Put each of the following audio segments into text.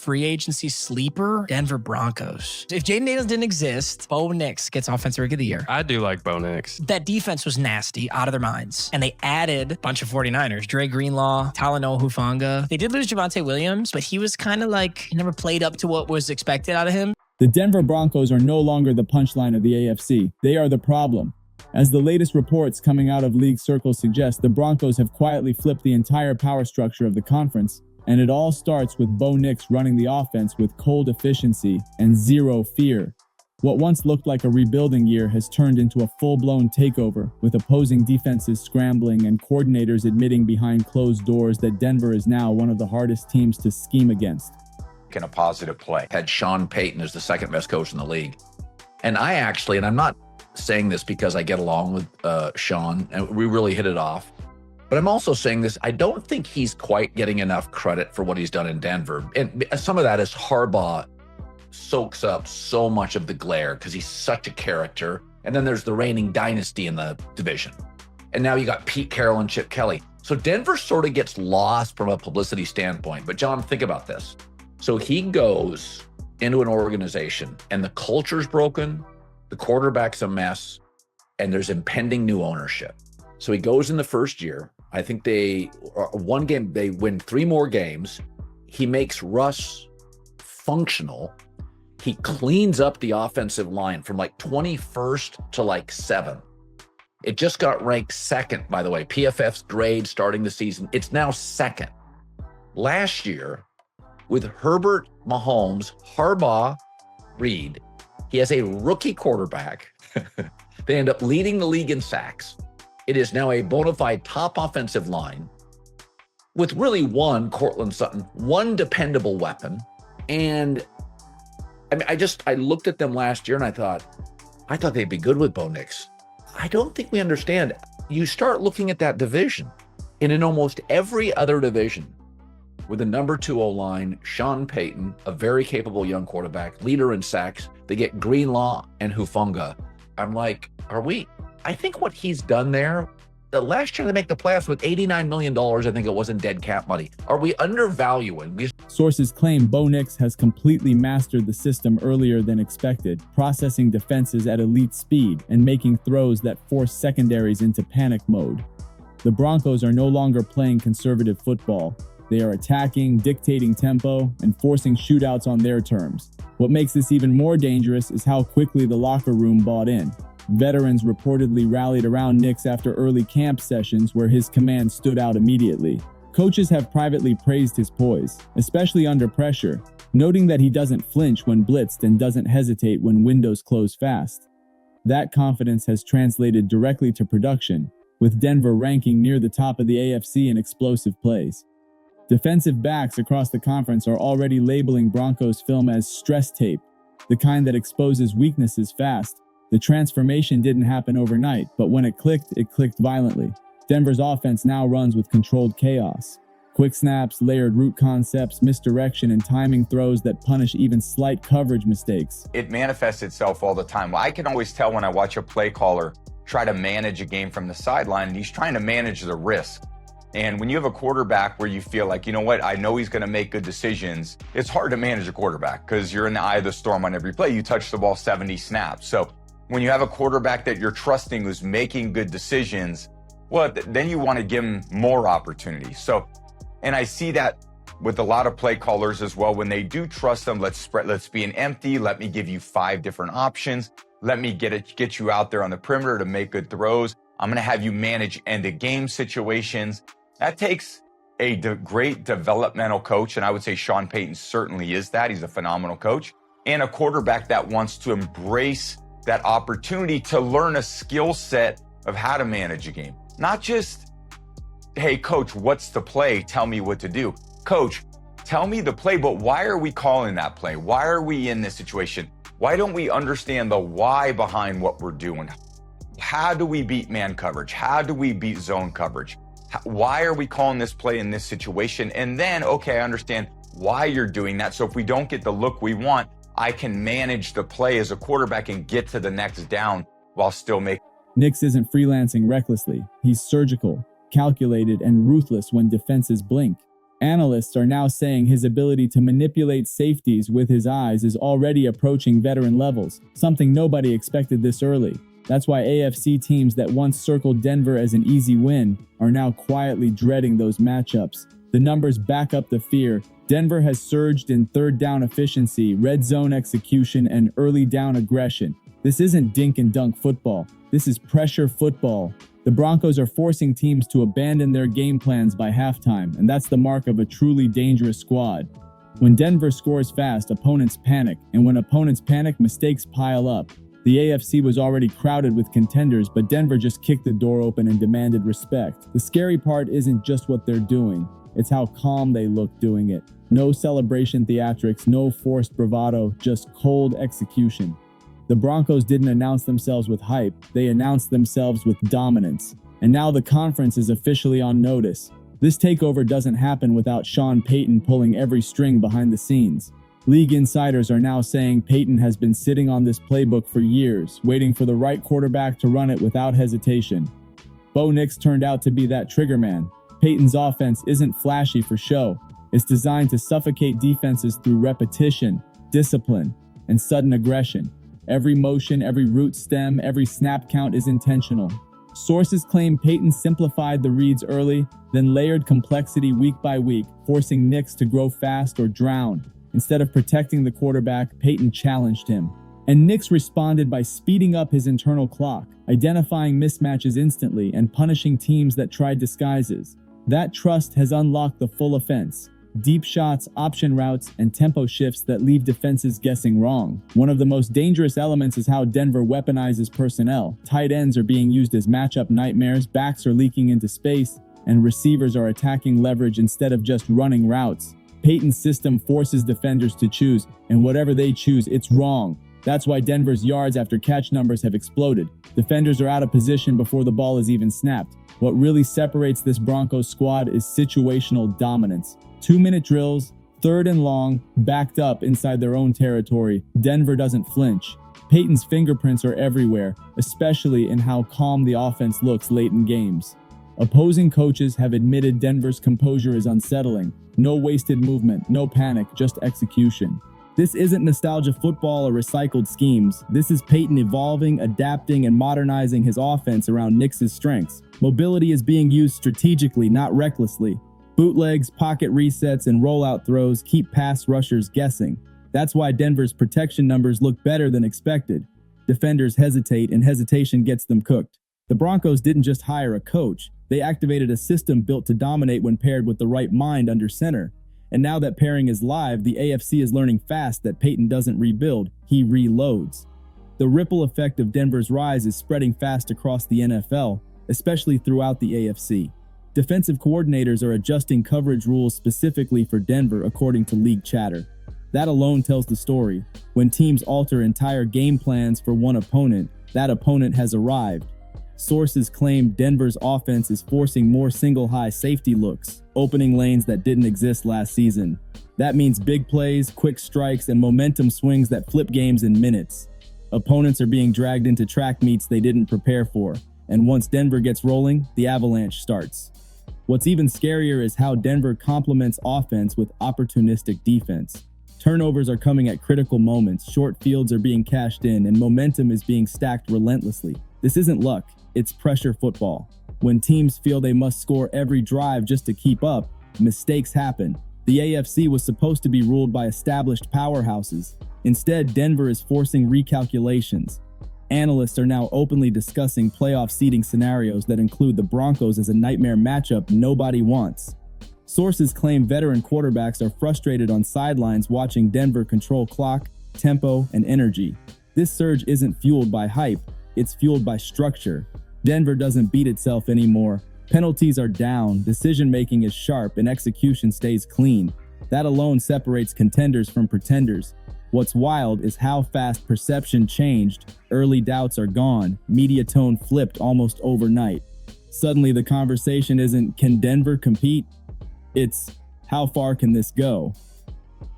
free agency sleeper, Denver Broncos. If Jaden Daniels didn't exist, Bo Nix gets Offensive Rookie of the Year. I do like Bo Nix. That defense was nasty, out of their minds. And they added a bunch of 49ers. Dre Greenlaw, Talanoa Hufanga. They did lose Javonte Williams, but he was kind of like, he never played up to what was expected out of him. The Denver Broncos are no longer the punchline of the AFC. They are the problem. As the latest reports coming out of league circles suggest, the Broncos have quietly flipped the entire power structure of the conference, and it all starts with Bo Nix running the offense with cold efficiency and zero fear. What once looked like a rebuilding year has turned into a full-blown takeover, with opposing defenses scrambling and coordinators admitting behind closed doors that Denver is now one of the hardest teams to scheme against. In a positive play. Had Sean Payton as the second best coach in the league. And I actually, and I'm not saying this because I get along with Sean, and we really hit it off, but I'm also saying this, I don't think he's quite getting enough credit for what he's done in Denver. And some of that is Harbaugh soaks up so much of the glare because he's such a character. And then there's the reigning dynasty in the division. And now you got Pete Carroll and Chip Kelly. So Denver sort of gets lost from a publicity standpoint. But John, think about this. So he goes into an organization and the culture's broken, the quarterback's a mess, and there's impending new ownership. So he goes in the first year. I think they win 3 more games. He makes Russ functional. He cleans up the offensive line from like 21st to like 7th. It just got ranked 2nd, by the way. PFF's grade starting the season. It's now 2nd. Last year, with Herbert, Mahomes, Harbaugh, Reed, he has a rookie quarterback. They end up leading the league in sacks. It is now a bona fide top offensive line with really one, Cortland Sutton, one dependable weapon. And I mean, I looked at them last year and I thought they'd be good with Bo Nix. I don't think we understand. You start looking at that division, and in almost every other division, with a number 2 O-line, Sean Payton, a very capable young quarterback, leader in sacks. They get Greenlaw and Hufanga. I'm like, I think what he's done there, the last year they make the playoffs with $89 million, I think it was in dead cap money. Are we undervaluing? Sources claim Bo Nix has completely mastered the system earlier than expected, processing defenses at elite speed and making throws that force secondaries into panic mode. The Broncos are no longer playing conservative football. They are attacking, dictating tempo, and forcing shootouts on their terms. What makes this even more dangerous is how quickly the locker room bought in. Veterans reportedly rallied around Nix after early camp sessions where his command stood out immediately. Coaches have privately praised his poise, especially under pressure, noting that he doesn't flinch when blitzed and doesn't hesitate when windows close fast. That confidence has translated directly to production, with Denver ranking near the top of the AFC in explosive plays. Defensive backs across the conference are already labeling Broncos film as stress tape, the kind that exposes weaknesses fast. The transformation didn't happen overnight, but when it clicked violently. Denver's offense now runs with controlled chaos. Quick snaps, layered route concepts, misdirection, and timing throws that punish even slight coverage mistakes. It manifests itself all the time. I can always tell when I watch a play caller try to manage a game from the sideline, he's trying to manage the risk. And when you have a quarterback where you feel like, you know what, I know he's going to make good decisions, it's hard to manage a quarterback because you're in the eye of the storm on every play. You touch the ball 70 snaps. So when you have a quarterback that you're trusting who's making good decisions, well, then you want to give him more opportunities. So, and I see that with a lot of play callers as well. When they do trust them, let's be an empty, let me give you 5 different options. Let me get you out there on the perimeter to make good throws. I'm going to have you manage end-of-game situations. That takes a great developmental coach, and I would say Sean Payton certainly is that. He's a phenomenal coach, and a quarterback that wants to embrace that opportunity to learn a skill set of how to manage a game. Not just, hey, coach, what's the play? Tell me what to do. Coach, tell me the play, but why are we calling that play? Why are we in this situation? Why don't we understand the why behind what we're doing? How do we beat man coverage? How do we beat zone coverage? Why are we calling this play in this situation? And then, okay, I understand why you're doing that. So if we don't get the look we want, I can manage the play as a quarterback and get to the next down while still making. Nix isn't freelancing recklessly. He's surgical, calculated, and ruthless when defenses blink. Analysts are now saying his ability to manipulate safeties with his eyes is already approaching veteran levels, something nobody expected this early. That's why AFC teams that once circled Denver as an easy win are now quietly dreading those matchups. The numbers back up the fear. Denver has surged in third down efficiency, red zone execution, and early down aggression. This isn't dink and dunk football. This is pressure football. The Broncos are forcing teams to abandon their game plans by halftime, and that's the mark of a truly dangerous squad. When Denver scores fast, opponents panic, and when opponents panic, mistakes pile up. The AFC was already crowded with contenders, but Denver just kicked the door open and demanded respect. The scary part isn't just what they're doing, it's how calm they look doing it. No celebration theatrics, no forced bravado, just cold execution. The Broncos didn't announce themselves with hype, they announced themselves with dominance. And now the conference is officially on notice. This takeover doesn't happen without Sean Payton pulling every string behind the scenes. League insiders are now saying Payton has been sitting on this playbook for years, waiting for the right quarterback to run it without hesitation. Bo Nix turned out to be that trigger man. Payton's offense isn't flashy for show. It's designed to suffocate defenses through repetition, discipline, and sudden aggression. Every motion, every route stem, every snap count is intentional. Sources claim Payton simplified the reads early, then layered complexity week by week, forcing Nix to grow fast or drown. Instead of protecting the quarterback, Payton challenged him. And Nix responded by speeding up his internal clock, identifying mismatches instantly, and punishing teams that tried disguises. That trust has unlocked the full offense. Deep shots, option routes, and tempo shifts that leave defenses guessing wrong. One of the most dangerous elements is how Denver weaponizes personnel. Tight ends are being used as matchup nightmares, backs are leaking into space, and receivers are attacking leverage instead of just running routes. Payton's system forces defenders to choose, and whatever they choose, it's wrong. That's why Denver's yards after catch numbers have exploded. Defenders are out of position before the ball is even snapped. What really separates this Broncos squad is situational dominance. 2-minute drills, third and long, backed up inside their own territory. Denver doesn't flinch. Payton's fingerprints are everywhere, especially in how calm the offense looks late in games. Opposing coaches have admitted Denver's composure is unsettling. No wasted movement, no panic, just execution. This isn't nostalgia football or recycled schemes. This is Payton evolving, adapting, and modernizing his offense around Nix's strengths. Mobility is being used strategically, not recklessly. Bootlegs, pocket resets, and rollout throws keep pass rushers guessing. That's why Denver's protection numbers look better than expected. Defenders hesitate, and hesitation gets them cooked. The Broncos didn't just hire a coach. They activated a system built to dominate when paired with the right mind under center. And now that pairing is live, the AFC is learning fast that Payton doesn't rebuild, he reloads. The ripple effect of Denver's rise is spreading fast across the NFL, especially throughout the AFC. Defensive coordinators are adjusting coverage rules specifically for Denver, according to league chatter. That alone tells the story. When teams alter entire game plans for one opponent, that opponent has arrived. Sources claim Denver's offense is forcing more single-high safety looks, opening lanes that didn't exist last season. That means big plays, quick strikes, and momentum swings that flip games in minutes. Opponents are being dragged into track meets they didn't prepare for, and once Denver gets rolling, the avalanche starts. What's even scarier is how Denver complements offense with opportunistic defense. Turnovers are coming at critical moments, short fields are being cashed in, and momentum is being stacked relentlessly. This isn't luck, it's pressure football. When teams feel they must score every drive just to keep up, mistakes happen. The AFC was supposed to be ruled by established powerhouses. Instead, Denver is forcing recalculations. Analysts are now openly discussing playoff seeding scenarios that include the Broncos as a nightmare matchup nobody wants. Sources claim veteran quarterbacks are frustrated on sidelines watching Denver control clock, tempo, and energy. This surge isn't fueled by hype, it's fueled by structure. Denver doesn't beat itself anymore. Penalties are down, decision-making is sharp, and execution stays clean. That alone separates contenders from pretenders. What's wild is how fast perception changed. Early doubts are gone. Media tone flipped almost overnight. Suddenly the conversation isn't, can Denver compete? It's, how far can this go?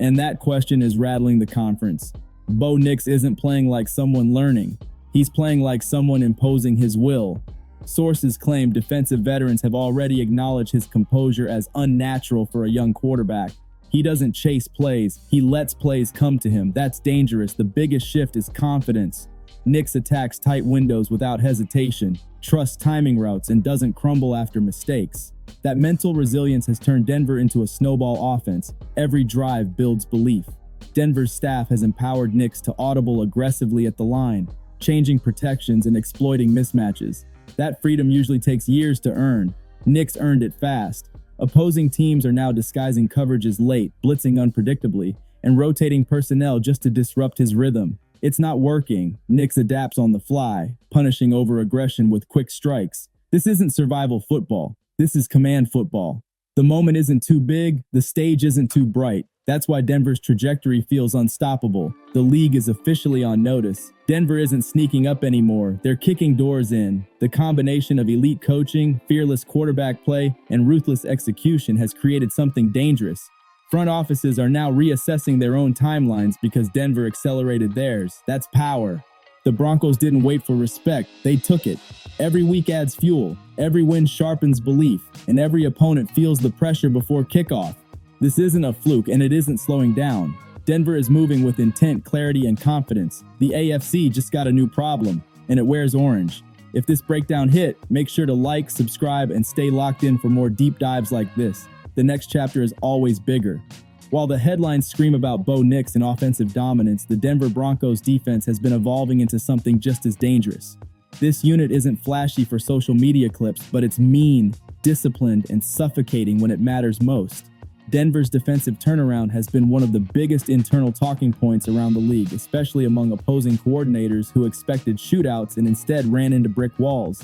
And that question is rattling the conference. Bo Nix isn't playing like someone learning. He's playing like someone imposing his will. Sources claim defensive veterans have already acknowledged his composure as unnatural for a young quarterback. He doesn't chase plays, he lets plays come to him. That's dangerous. The biggest shift is confidence. Nix attacks tight windows without hesitation, trusts timing routes, and doesn't crumble after mistakes. That mental resilience has turned Denver into a snowball offense. Every drive builds belief. Denver's staff has empowered Nix to audible aggressively at the line, changing protections and exploiting mismatches. That freedom usually takes years to earn. Nix earned it fast. Opposing teams are now disguising coverages late, blitzing unpredictably, and rotating personnel just to disrupt his rhythm. It's not working. Nix adapts on the fly, punishing over-aggression with quick strikes. This isn't survival football. This is command football. The moment isn't too big, the stage isn't too bright. That's why Denver's trajectory feels unstoppable. The league is officially on notice. Denver isn't sneaking up anymore. They're kicking doors in. The combination of elite coaching, fearless quarterback play, and ruthless execution has created something dangerous. Front offices are now reassessing their own timelines because Denver accelerated theirs. That's power. The Broncos didn't wait for respect, they took it. Every week adds fuel, every win sharpens belief, and every opponent feels the pressure before kickoff. This isn't a fluke, and it isn't slowing down. Denver is moving with intent, clarity, and confidence. The AFC just got a new problem, and it wears orange. If this breakdown hit, make sure to like, subscribe, and stay locked in for more deep dives like this. The next chapter is always bigger. While the headlines scream about Bo Nix and offensive dominance, the Denver Broncos defense has been evolving into something just as dangerous. This unit isn't flashy for social media clips, but it's mean, disciplined, and suffocating when it matters most. Denver's defensive turnaround has been one of the biggest internal talking points around the league, especially among opposing coordinators who expected shootouts and instead ran into brick walls.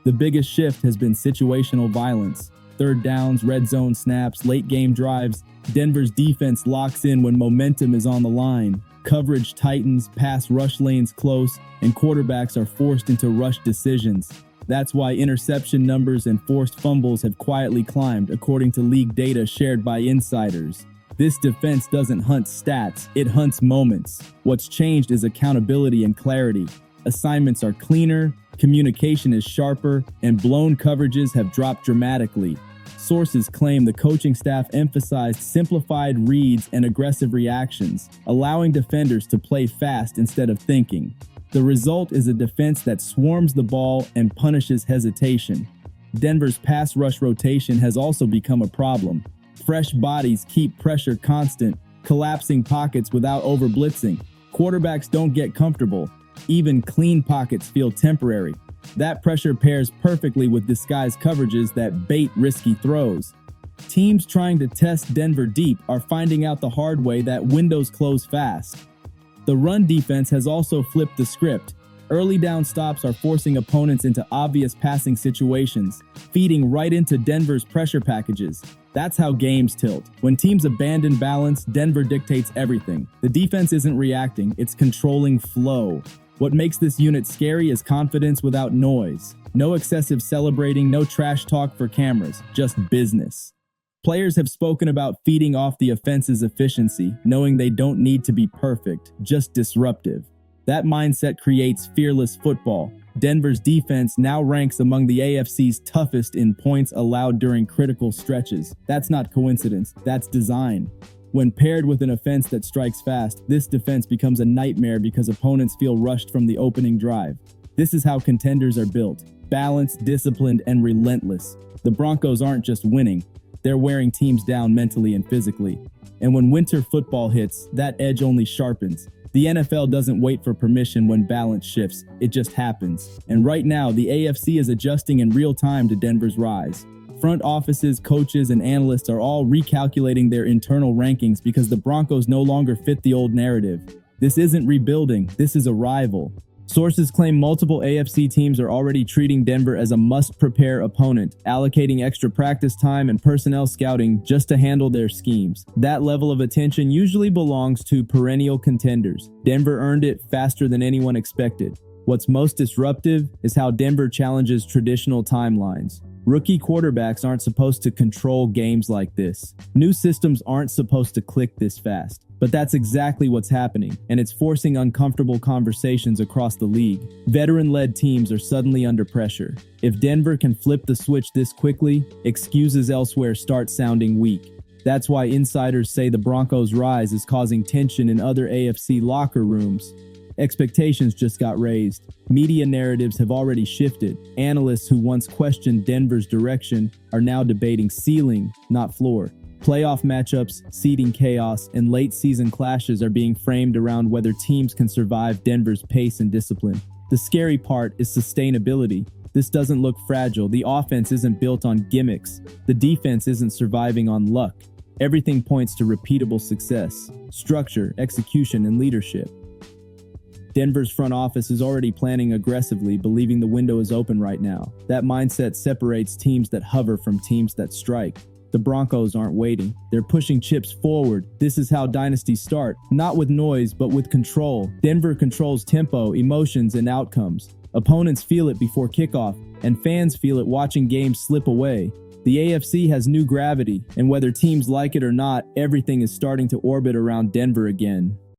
The biggest shift has been situational violence. Third downs, red zone snaps, late game drives. Denver's defense locks in when momentum is on the line. Coverage tightens, pass rush lanes close, and quarterbacks are forced into rush decisions. That's why interception numbers and forced fumbles have quietly climbed, according to league data shared by insiders. This defense doesn't hunt stats, it hunts moments. What's changed is accountability and clarity. Assignments are cleaner, communication is sharper, and blown coverages have dropped dramatically. Sources claim the coaching staff emphasized simplified reads and aggressive reactions, allowing defenders to play fast instead of thinking. The result is a defense that swarms the ball and punishes hesitation. Denver's pass rush rotation has also become a problem. Fresh bodies keep pressure constant, collapsing pockets without overblitzing. Quarterbacks don't get comfortable. Even clean pockets feel temporary. That pressure pairs perfectly with disguised coverages that bait risky throws. Teams trying to test Denver deep are finding out the hard way that windows close fast. The run defense has also flipped the script. Early down stops are forcing opponents into obvious passing situations, feeding right into Denver's pressure packages. That's how games tilt. When teams abandon balance, Denver dictates everything. The defense isn't reacting, it's controlling flow. What makes this unit scary is confidence without noise. No excessive celebrating, no trash talk for cameras, just business. Players have spoken about feeding off the offense's efficiency, knowing they don't need to be perfect, just disruptive. That mindset creates fearless football. Denver's defense now ranks among the AFC's toughest in points allowed during critical stretches. That's not coincidence, that's design. When paired with an offense that strikes fast, this defense becomes a nightmare because opponents feel rushed from the opening drive. This is how contenders are built: balanced, disciplined, and relentless. The Broncos aren't just winning, they're wearing teams down mentally and physically. And when winter football hits, that edge only sharpens. The NFL doesn't wait for permission when balance shifts, it just happens. And right now, the AFC is adjusting in real time to Denver's rise. Front offices, coaches, and analysts are all recalculating their internal rankings because the Broncos no longer fit the old narrative. This isn't rebuilding, this is arrival. Sources claim multiple AFC teams are already treating Denver as a must-prepare opponent, allocating extra practice time and personnel scouting just to handle their schemes. That level of attention usually belongs to perennial contenders. Denver earned it faster than anyone expected. What's most disruptive is how Denver challenges traditional timelines. Rookie quarterbacks aren't supposed to control games like this. New systems aren't supposed to click this fast. But that's exactly what's happening, and it's forcing uncomfortable conversations across the league. Veteran-led teams are suddenly under pressure. If Denver can flip the switch this quickly, excuses elsewhere start sounding weak. That's why insiders say the Broncos' rise is causing tension in other AFC locker rooms. Expectations just got raised. Media narratives have already shifted. Analysts who once questioned Denver's direction are now debating ceiling, not floor. Playoff matchups, seeding chaos, and late-season clashes are being framed around whether teams can survive Denver's pace and discipline. The scary part is sustainability. This doesn't look fragile. The offense isn't built on gimmicks. The defense isn't surviving on luck. Everything points to repeatable success, structure, execution, and leadership. Denver's front office is already planning aggressively, believing the window is open right now. That mindset separates teams that hover from teams that strike. The Broncos aren't waiting. They're pushing chips forward. This is how dynasties start, not with noise, but with control. Denver controls tempo, emotions, and outcomes. Opponents feel it before kickoff, and fans feel it watching games slip away. The AFC has new gravity, and whether teams like it or not, everything is starting to orbit around Denver again.